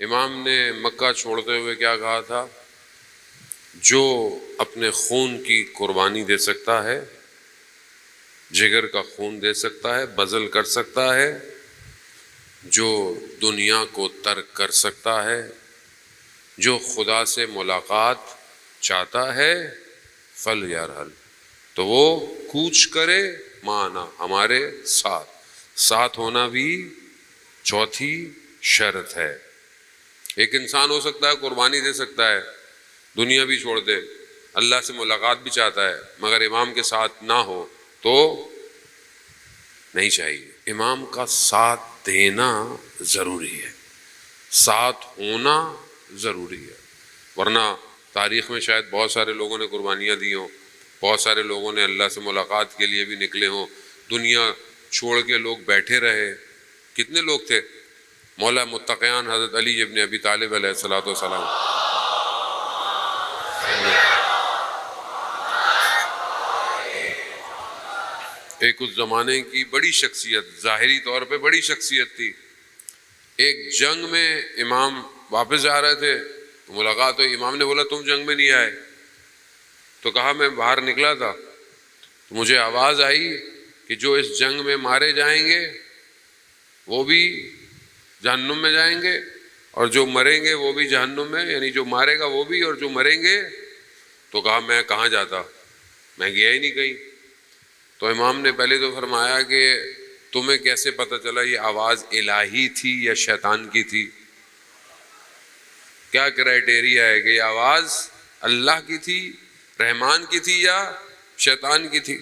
امام نے مکہ چھوڑتے ہوئے کیا کہا تھا؟ جو اپنے خون کی قربانی دے سکتا ہے، جگر کا خون دے سکتا ہے، بذل کر سکتا ہے، جو دنیا کو ترک کر سکتا ہے، جو خدا سے ملاقات چاہتا ہے، فل یرحل، تو وہ کوچ کرے مانا، ہمارے ساتھ۔ ساتھ ہونا بھی چوتھی شرط ہے۔ ایک انسان ہو سکتا ہے قربانی دے سکتا ہے، دنیا بھی چھوڑ دے، اللہ سے ملاقات بھی چاہتا ہے، مگر امام کے ساتھ نہ ہو تو نہیں چاہیے۔ امام کا ساتھ دینا ضروری ہے، ساتھ ہونا ضروری ہے، ورنہ تاریخ میں شاید بہت سارے لوگوں نے قربانیاں دی ہوں، بہت سارے لوگوں نے اللہ سے ملاقات کے لیے بھی نکلے ہوں، دنیا چھوڑ کے لوگ بیٹھے رہے۔ کتنے لوگ تھے؟ مولا متقیان حضرت علی ابن ابی طالب علیہ الصلوۃ والسلام، ایک اس زمانے کی بڑی شخصیت، ظاہری طور پہ بڑی شخصیت تھی۔ ایک جنگ میں امام واپس جا رہے تھے، ملاقات ہوئی، امام نے بولا تم جنگ میں نہیں آئے؟ تو کہا میں باہر نکلا تھا تو مجھے آواز آئی کہ جو اس جنگ میں مارے جائیں گے وہ بھی جہنم میں جائیں گے، اور جو مریں گے وہ بھی جہنم میں، یعنی جو مارے گا وہ بھی اور جو مریں گے۔ تو کہا میں کہاں جاتا، میں گیا ہی نہیں کہیں۔ تو امام نے پہلے تو فرمایا کہ تمہیں کیسے پتہ چلا یہ آواز الہی تھی یا شیطان کی تھی؟ کیا کرائیٹیریا ہے کہ یہ آواز اللہ کی تھی، رحمان کی تھی یا شیطان کی تھی؟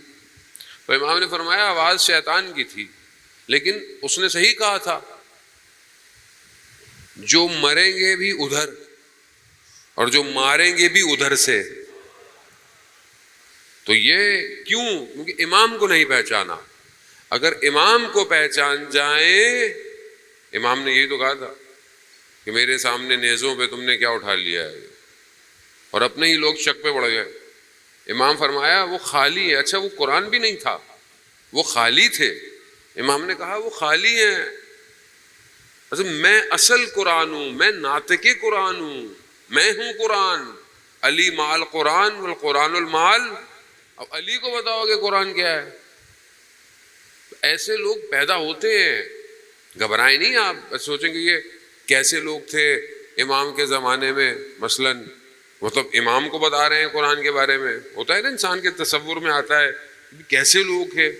تو امام نے فرمایا آواز شیطان کی تھی، لیکن اس نے صحیح کہا تھا، جو مریں گے بھی ادھر اور جو ماریں گے بھی ادھر سے۔ تو یہ کیوں؟ کیونکہ امام کو نہیں پہچانا۔ اگر امام کو پہچان جائیں، امام نے یہی تو کہا تھا کہ میرے سامنے نیزوں پہ تم نے کیا اٹھا لیا ہے، اور اپنے ہی لوگ شک پہ پڑ گئے۔ امام فرمایا وہ خالی ہے۔ اچھا وہ قرآن بھی نہیں تھا، وہ خالی تھے۔ امام نے کہا وہ خالی ہیں، اچھا میں اصل قرآن ہوں، میں ناطق قرآن ہوں، میں ہوں قرآن، علی مال قرآن والقرآن المال۔ اب علی کو بتاؤ کہ قرآن کیا ہے؟ ایسے لوگ پیدا ہوتے ہیں، گھبرائیں نہیں آپ۔ سوچیں کہ یہ کیسے لوگ تھے امام کے زمانے میں، مثلاً مطلب امام کو بتا رہے ہیں قرآن کے بارے میں، ہوتا ہے نا انسان کے تصور میں آتا ہے کیسے لوگ ہیں،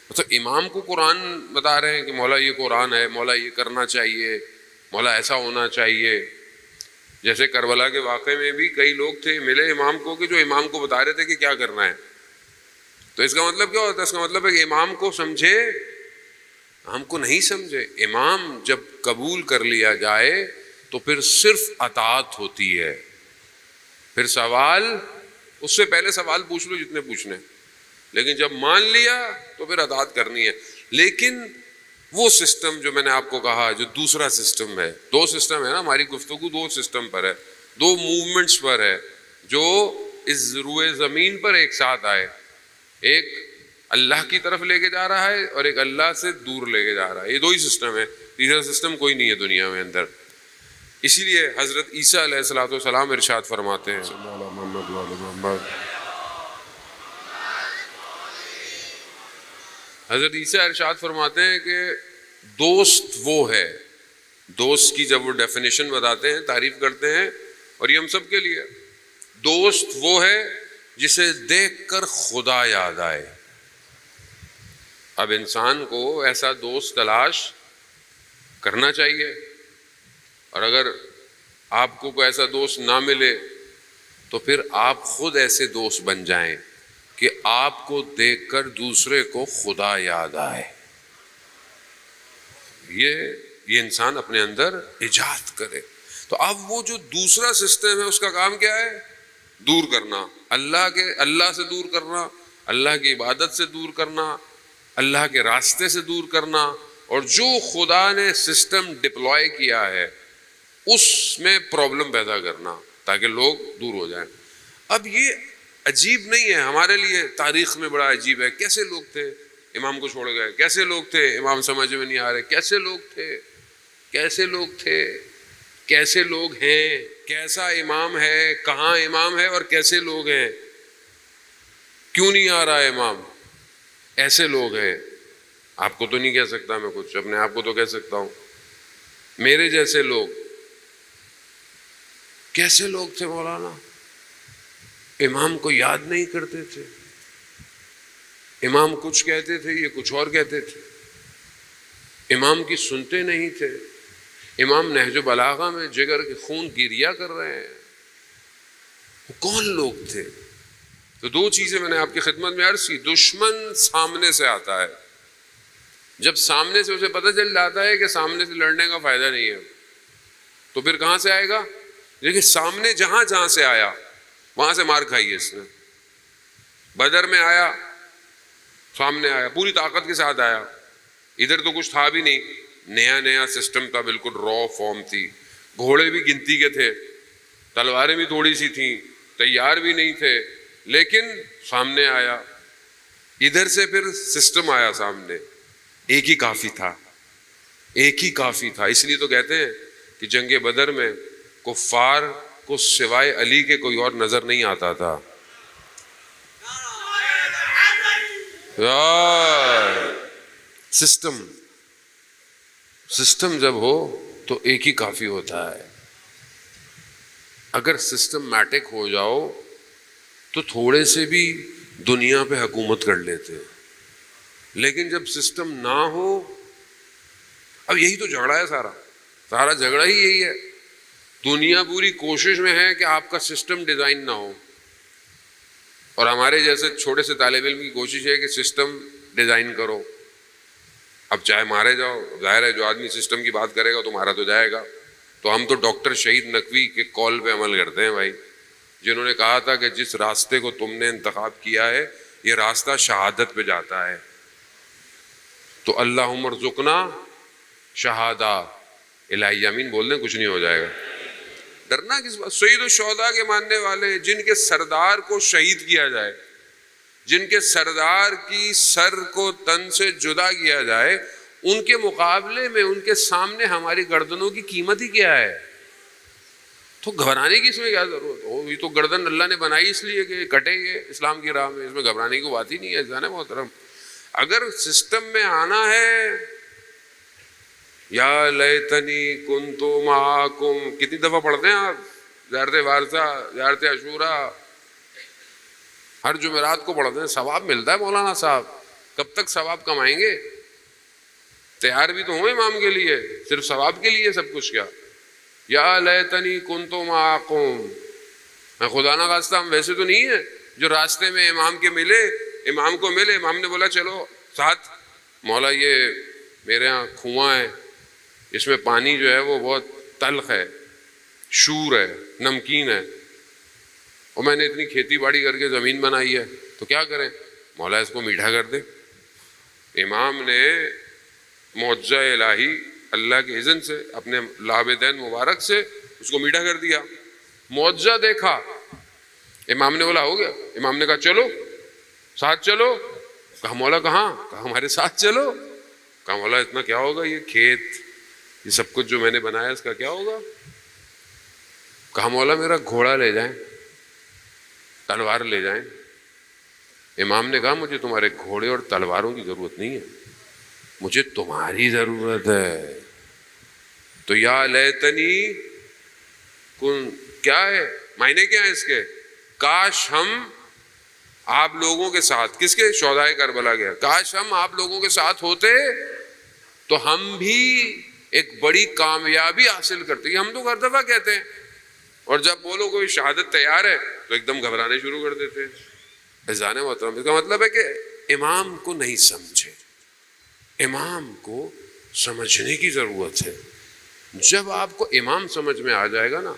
مطلب امام کو قرآن بتا رہے ہیں کہ مولا یہ قرآن ہے، مولا یہ کرنا چاہیے، مولا ایسا ہونا چاہیے۔ جیسے کربلا کے واقعے میں بھی کئی لوگ تھے ملے امام کو کہ جو امام کو بتا رہے تھے کہ کیا کرنا ہے۔ تو اس کا مطلب کیا ہوتا ہے؟ اس کا مطلب ہے کہ امام کو سمجھے، ہم کو نہیں سمجھے۔ امام جب قبول کر لیا جائے تو پھر صرف اطاعت ہوتی ہے، پھر سوال اس سے پہلے سوال پوچھ لو جتنے پوچھنے، لیکن جب مان لیا تو پھر اطاعت کرنی ہے۔ لیکن وہ سسٹم جو میں نے آپ کو کہا، جو دوسرا سسٹم ہے، دو سسٹم ہے نا، ہماری گفتگو دو سسٹم پر ہے، دو موومنٹس پر ہے جو اس روئے زمین پر ایک ساتھ آئے۔ ایک اللہ کی طرف لے کے جا رہا ہے اور ایک اللہ سے دور لے کے جا رہا ہے۔ یہ دو ہی سسٹم ہے، تیسرا سسٹم کوئی نہیں ہے دنیا میں اندر۔ اسی لیے حضرت عیسیٰ علیہ الصلوۃ والسلام ارشاد فرماتے ہیں، حضرت عیسیٰ ارشاد فرماتے ہیں کہ دوست وہ ہے، دوست کی جب وہ ڈیفینیشن بتاتے ہیں، تعریف کرتے ہیں، اور یہ ہم سب کے لیے، دوست وہ ہے جسے دیکھ کر خدا یاد آئے۔ اب انسان کو ایسا دوست تلاش کرنا چاہیے، اور اگر آپ کو کوئی ایسا دوست نہ ملے تو پھر آپ خود ایسے دوست بن جائیں کہ آپ کو دیکھ کر دوسرے کو خدا یاد آئے۔ یہ انسان اپنے اندر ایجاد کرے۔ تو اب وہ جو دوسرا سسٹم ہے اس کا کام کیا ہے؟ دور کرنا، اللہ سے دور کرنا، اللہ کی عبادت سے دور کرنا، اللہ کے راستے سے دور کرنا، اور جو خدا نے سسٹم ڈپلوائے کیا ہے اس میں پرابلم پیدا کرنا تاکہ لوگ دور ہو جائیں۔ اب یہ عجیب نہیں ہے ہمارے لیے، تاریخ میں بڑا عجیب ہے۔ کیسے لوگ تھے امام کو چھوڑ گئے، کیسے لوگ تھے امام سمجھ میں نہیں آ رہے، کیسے لوگ تھے، کیسے لوگ تھے، کیسے لوگ ہیں، کیسا امام ہے، کہاں امام ہے اور کیسے لوگ ہیں، کیوں نہیں آ رہا ہے امام، ایسے لوگ ہیں. آپ کو تو نہیں کہہ سکتا میں کچھ، اپنے آپ کو تو کہہ سکتا ہوں. میرے جیسے لوگ، کیسے لوگ تھے مولانا، امام کو یاد نہیں کرتے تھے، امام کچھ کہتے تھے یہ کچھ اور کہتے تھے، امام کی سنتے نہیں تھے. امام نہج بلاغہ میں جگر کے خون گریا کر رہے ہیں. وہ کون لوگ تھے؟ تو دو چیزیں میں نے آپ کی خدمت میں عرض کی. دشمن سامنے سے آتا ہے، جب سامنے سے اسے پتہ چل جاتا ہے کہ سامنے سے لڑنے کا فائدہ نہیں ہے، تو پھر کہاں سے آئے گا؟ لیکن سامنے جہاں جہاں سے آیا وہاں سے مار کھائی ہے اس نے. بدر میں آیا، سامنے آیا، پوری طاقت کے ساتھ آیا. ادھر تو کچھ تھا بھی نہیں، نیا نیا سسٹم تھا، بالکل را فارم تھی. گھوڑے بھی گنتی کے تھے، تلواریں بھی تھوڑی سی تھیں، تیار بھی نہیں تھے، لیکن سامنے آیا. ادھر سے پھر سسٹم آیا سامنے، ایک ہی کافی تھا، ایک ہی کافی تھا. اس لیے تو کہتے ہیں کہ جنگ بدر میں کفار کو سوائے علی کے کوئی اور نظر نہیں آتا تھا. سسٹم جب ہو تو ایک ہی کافی ہوتا ہے. اگر سسٹمیٹک ہو جاؤ تو تھوڑے سے بھی دنیا پہ حکومت کر لیتے، لیکن جب سسٹم نہ ہو، اب یہی تو جھگڑا ہے، سارا جھگڑا ہی یہی ہے. دنیا پوری کوشش میں ہے کہ آپ کا سسٹم ڈیزائن نہ ہو، اور ہمارے جیسے چھوٹے سے طالب علم کی کوشش ہے کہ سسٹم ڈیزائن کرو. اب چاہے مارے جاؤ، ظاہر ہے جو آدمی سسٹم کی بات کرے گا تو مارا تو جائے گا. تو ہم تو ڈاکٹر شہید نقوی کے کال پہ عمل کرتے ہیں بھائی، جنہوں نے کہا تھا کہ جس راستے کو تم نے انتخاب کیا ہے یہ راستہ شہادت پہ جاتا ہے. تو اللہم ارزقنا شہادہ، الہی امین بول دیں، کچھ نہیں ہو جائے گا. ڈرنا کس بات؟ سید الشہداء کے ماننے والے، جن کے سردار کو شہید کیا جائے، جن کے سردار کی سر کو تن سے جدا کیا جائے، ان کے مقابلے میں، ان کے سامنے ہماری گردنوں کی قیمت ہی کیا ہے؟ تو گھبرانے کی اس میں کیا ضرورت ہو؟ یہ تو گردن اللہ نے بنائی اس لیے کہ کٹے گے اسلام کی راہ میں، اس میں گھبرانے کی بات ہی نہیں ہے. جانے محترم، اگر سسٹم میں آنا ہے، یا لیتنی کنت معکم، کتنی دفعہ پڑھتے ہیں آپ؟ زیارت وارثہ، زیارت عاشورہ، ہر جمعرات کو پڑھتے ہیں. ثواب ملتا ہے مولانا صاحب. کب تک ثواب کمائیں گے؟ تیار بھی تو ہوں امام کے لیے، صرف ثواب کے لیے سب کچھ کیا؟ یا لیتنی کنت معکم. میں خدا نہ خواستہ، ہم ویسے تو نہیں ہیں جو راستے میں امام کے ملے، امام کو ملے، امام نے بولا چلو ساتھ. مولا یہ میرے ہاں کنواں ہے، اس میں پانی جو ہے وہ بہت تلخ ہے، شور ہے، نمکین ہے، اور میں نے اتنی کھیتی باڑی کر کے زمین بنائی ہے، تو کیا کریں؟ مولا اس کو میٹھا کر دے. امام نے معجزہ الہی اللہ کے اذن سے اپنے لابدین مبارک سے اس کو میٹھا کر دیا. معجزہ دیکھا، امام نے بولا ہو گیا. امام نے کہا چلو ساتھ چلو. کہا مولا کہاں؟ کہا ہمارے ساتھ چلو. کہا مولا اتنا کیا ہوگا، یہ کھیت، یہ سب کچھ جو میں نے بنایا اس کا کیا ہوگا؟ کہا مولا میرا گھوڑا لے جائیں، تلوار لے جائیں. امام نے کہا مجھے تمہارے گھوڑے اور تلواروں کی ضرورت نہیں ہے، مجھے تمہاری ضرورت ہے. تو یا لیتنی کن، کیا ہے معنی، کیا ہے اس کے؟ کاش ہم آپ لوگوں کے ساتھ، کس کے؟ شہدائے کربلا کے. کاش ہم آپ لوگوں کے ساتھ ہوتے تو ہم بھی ایک بڑی کامیابی حاصل کرتے. ہم تو ہر دفعہ کہتے ہیں، اور جب بولو کوئی شہادت تیار ہے تو ایک دم گھبرانے شروع کر دیتے ہیں. عزیزان محترم، اس کا مطلب ہے کہ امام کو نہیں سمجھے. امام کو سمجھنے کی ضرورت ہے. جب آپ کو امام سمجھ میں آ جائے گا نا،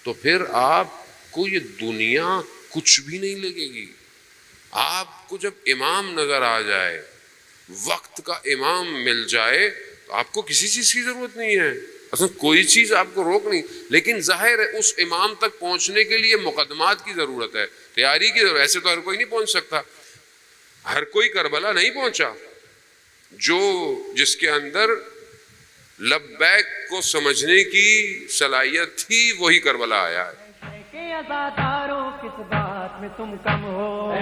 تو پھر آپ کو یہ دنیا کچھ بھی نہیں لگے گی. آپ کو جب امام نظر آ جائے، وقت کا امام مل جائے، تو آپ کو کسی چیز کی ضرورت نہیں ہے. اصلا کوئی چیز آپ کو روک نہیں. لیکن ظاہر ہے اس امام تک پہنچنے کے لیے مقدمات کی ضرورت ہے، تیاری کی ضرورت ہے. ایسے تو ہر کوئی نہیں پہنچ سکتا، ہر کوئی کربلا نہیں پہنچا. جس کے اندر لبیک کو سمجھنے کی صلاحیت تھی، وہی کربلا آیا ہے۔ عزاداروں کس بات میں تم کم ہو،